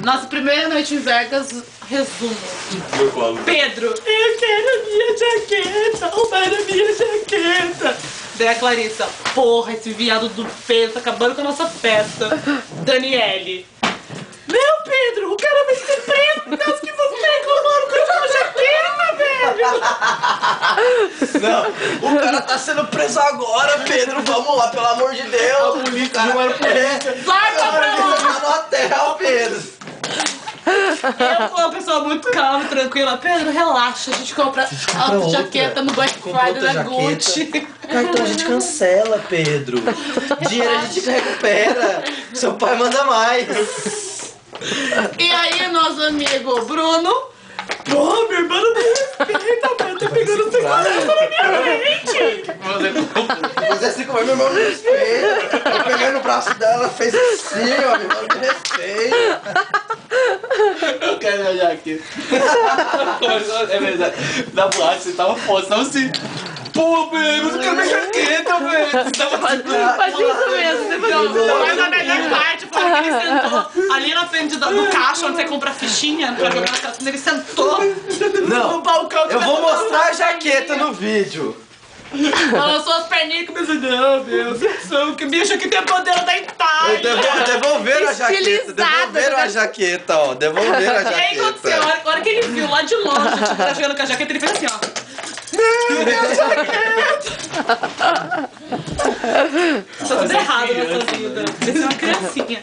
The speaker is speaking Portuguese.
Nossa primeira noite em Vegas, resumo. Pedro, eu quero a minha jaqueta, roubar a minha jaqueta. Daí a Clarissa, porra, esse viado do Pedro tá acabando com a nossa festa. Daniele, meu Pedro, o cara vai ser preso, Deus, que você tá reclamando com a jaqueta, velho. Não, o cara tá sendo preso agora, Pedro, vamos lá, pelo amor de Deus. A polícia não era polícia. Vai pra lá. No hotel, Pedro. Eu sou uma pessoa muito calma e tranquila. Pedro, relaxa, a gente compra outra jaqueta no Black Friday da Gucci. Cartão a gente cancela, Pedro. Dinheiro a gente recupera. Seu pai manda mais. E aí, nosso amigo Bruno. Pô, minha irmã não me respeita, mano. Tá pegando segurança na minha frente. Você assim como meu irmão me respeita. Eu peguei no braço dela, fez assim, ó, meu irmão me respeita. Eu quero minha jaqueta. É verdade. Na boate você tava foda, você tava assim. Pô, velho, eu quero minha jaqueta, velho. Você tava assim. Faz isso mesmo. Não, mas a melhor parte foi que ele sentou ali na frente do caixa onde você compra a fichinha pra jogar na casa. Ele sentou no balcão. Eu vou mostrar a jaqueta no vídeo. Balançou as perninhas e começou, não, Deus, que bicho aqui tem poder da Itália. Devolveram a jaqueta, Estilizada, devolveram a jaqueta, ó, devolveram a E aí aconteceu, jaqueta. a hora que ele viu lá de longe, tipo, tá chegando com a jaqueta, ele fez assim, ó. Tá tudo errado nessa vida. Você é uma criancinha.